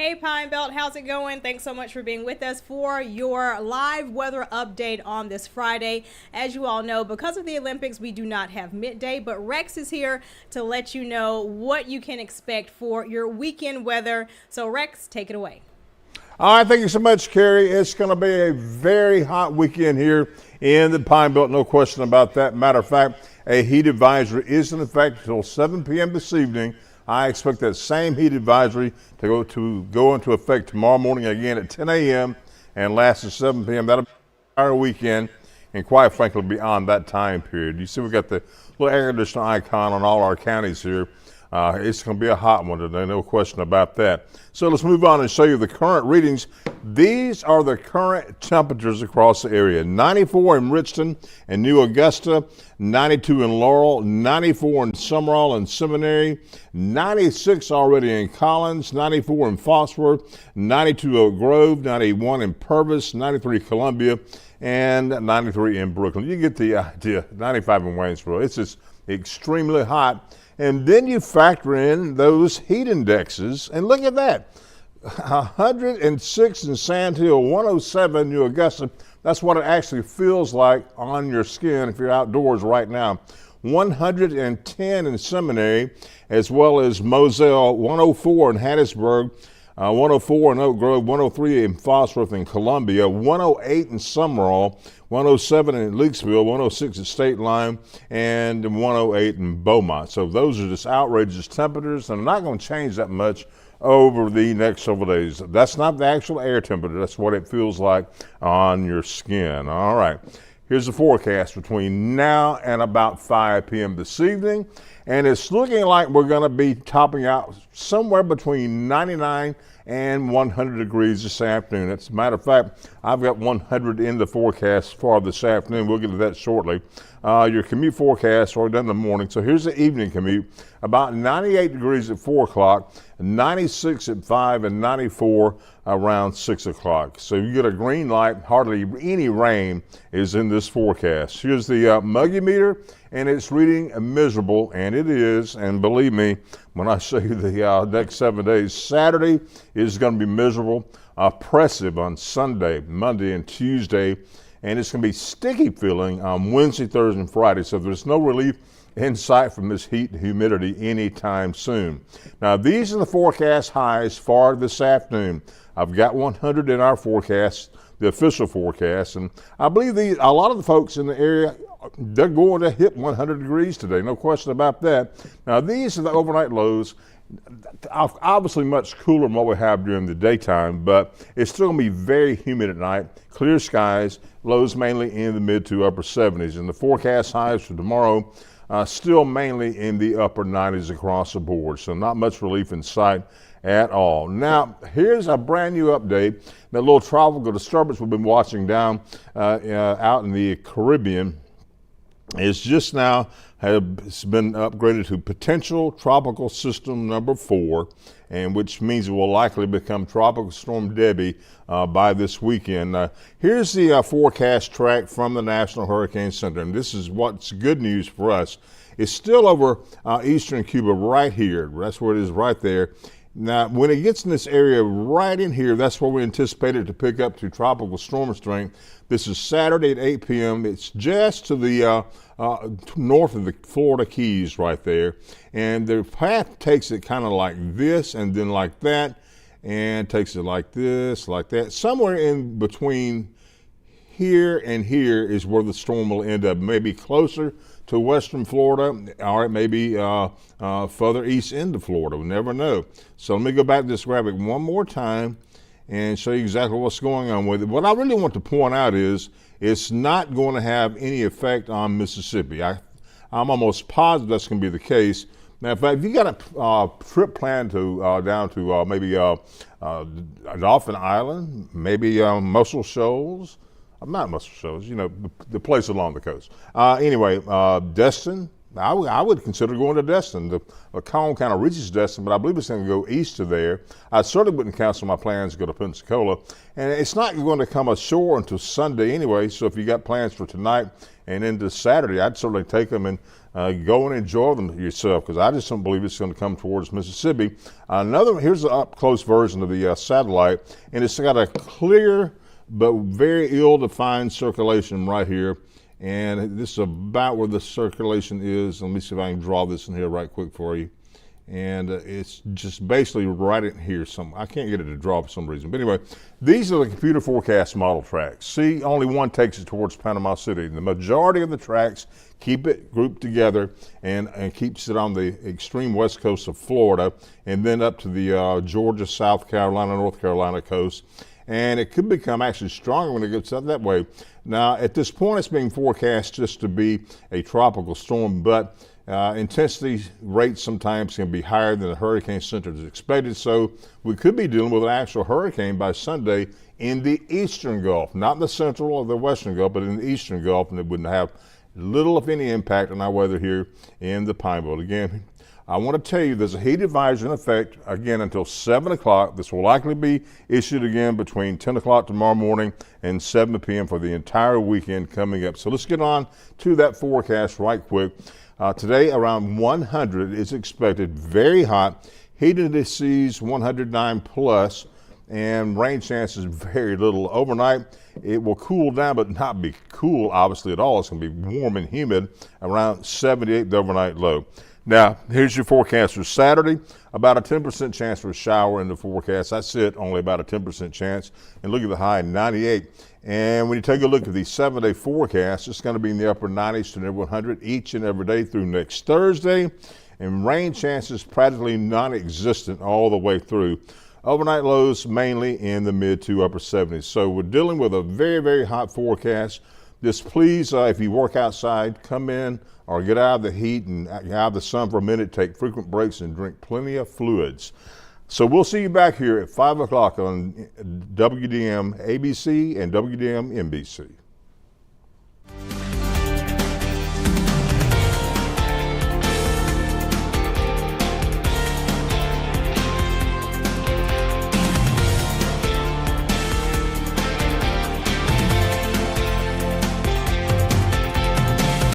Hey Pine Belt, how's it going? Thanks so much for being with us for your live weather update on this Friday. As you all know, because of the Olympics, we do not have midday, but Rex is here to let you know what you can expect for your weekend weather. So Rex, take it away. All right, thank you so much, Carrie. It's going to be a very hot weekend here in the Pine Belt, no question about that. Matter of fact, a heat advisory is in effect until 7 p.m. this evening. I expect that same heat advisory to go into effect tomorrow morning again at 10 a.m. and last to 7 p.m. That'll be our weekend, and quite frankly, beyond that time period. You see, we got the little air conditioner icon on all our counties here. It's going to be a hot one today, no question about that. So let's move on and show you the current readings. These are the current temperatures across the area. 94 in Richton and New Augusta, 92 in Laurel, 94 in Summerall and Seminary, 96 already in Collins, 94 in Foxworth, 92 Oak Grove, 91 in Purvis, 93 Columbia, and 93 in Brooklyn. You get the idea. 95 in Waynesboro. It's just extremely hot. And then you factor in those heat indexes, and look at that. 106 in Sand Hill, 107 in New Augusta. That's what it actually feels like on your skin if you're outdoors right now. 110 in Seminary, as well as Moselle, 104 in Hattiesburg, 104 in Oak Grove, 103 in Foxworth and Columbia, 108 in Summerall, 107 in Leakesville, 106 at State Line, and 108 in Beaumont. So those are just outrageous temperatures, and they're not going to change that much over the next several days. That's not the actual air temperature. That's what it feels like on your skin. All right. Here's the forecast between now and about 5 p.m. this evening. And it's looking like we're going to be topping out somewhere between 99 and 100 degrees this afternoon. As a matter of fact, I've got 100 in the forecast for this afternoon. We'll get to that shortly. Your commute forecast already done in the morning. So here's the evening commute. About 98 degrees at 4 o'clock, 96 at 5, and 94 around 6 o'clock. So you get a green light. Hardly any rain is in this forecast. Here's the muggy meter, and it's reading miserable, and it is. And believe me, when I show you the next 7 days, Saturday is going to be miserable, oppressive on Sunday, Monday, and Tuesday. And it's going to be sticky feeling on Wednesday, Thursday, and Friday. So there's no relief in sight from this heat and humidity anytime soon. Now, these are the forecast highs for this afternoon. I've got 100 in our forecast, the official forecast, and I believe a lot of the folks in the area, they're going to hit 100 degrees today, no question about that. Now, these are the overnight lows. Obviously much cooler than what we have during the daytime, but it's still going to be very humid at night. Clear skies, lows mainly in the mid to upper 70s. And the forecast highs for tomorrow, still mainly in the upper 90s across the board. So not much relief in sight at all. Now, here's a brand new update. That little tropical disturbance we've been watching down out in the Caribbean is just now has been upgraded to potential tropical system number 4, and which means it will likely become Tropical Storm Debbie by this weekend. Here's the forecast track from the National Hurricane Center, and this is what's good news for us. It's still over eastern Cuba right here. That's where it is right there. Now, when it gets in this area right in here, that's where we anticipate it to pick up to tropical storm strength. This is Saturday at 8 p.m. It's just to the north of the Florida Keys right there. And the path takes it kind of like this and then like that, and takes it like this, like that. Somewhere in between here and here is where the storm will end up, maybe closer to western Florida, or it may be further east into Florida. We never know. So let me go back to this graphic one more time and show you exactly what's going on with it. What I really want to point out is it's not going to have any effect on Mississippi. I'm almost positive that's going to be the case. Now, in fact, if you got a trip planned to down to maybe Dolphin Island, maybe Muscle Shoals, not Muscle Shoals, you know, the place along the coast. Anyway, Destin, I would consider going to Destin. The column kind of reaches Destin, but I believe it's going to go east of there. I certainly wouldn't cancel my plans to go to Pensacola. And it's not going to come ashore until Sunday anyway, so if you got plans for tonight and into Saturday, I'd certainly take them and Go and enjoy them yourself, because I just don't believe it's going to come towards Mississippi. Here's an up-close version of the satellite, and it's got a clear but very ill-defined circulation right here. And this is about where the circulation is. Let me see if I can draw this in here right quick for you. And it's just basically right in here. I can't get it to draw for some reason. But anyway, these are the computer forecast model tracks. See, only one takes it towards Panama City. The majority of the tracks keep it grouped together and keeps it on the extreme west coast of Florida, and then up to the Georgia, South Carolina, North Carolina coast. And it could become actually stronger when it gets up that way. Now, at this point, it's being forecast just to be a tropical storm, but intensity rates sometimes can be higher than the hurricane center is expected. So we could be dealing with an actual hurricane by Sunday in the eastern Gulf, not the central or the western Gulf, but in the eastern Gulf, and it wouldn't have little, if any, impact on our weather here in the Pine Belt. Again, I want to tell you there's a heat advisory in effect again until 7 o'clock. This will likely be issued again between 10 o'clock tomorrow morning and 7 p.m. for the entire weekend coming up. So let's get on to that forecast right quick. Today, around 100 is expected, very hot. Heat indices 109 plus, and rain chances very little. Overnight, it will cool down, but not be cool, obviously, at all. It's going to be warm and humid, around 78, the overnight low. Now, here's your forecast for Saturday. About a 10% chance for a shower in the forecast. That's it, only about a 10% chance. And look at the high, 98. And when you take a look at the 7-day forecast, it's going to be in the upper 90s to near 100 each and every day through next Thursday. And rain chances practically non-existent all the way through. Overnight lows mainly in the mid to upper 70s. So we're dealing with a very, very hot forecast. Just please, if you work outside, come in or get out of the heat and out of the sun for a minute, take frequent breaks and drink plenty of fluids. So we'll see you back here at 5 o'clock on WDAM ABC and WDAM NBC.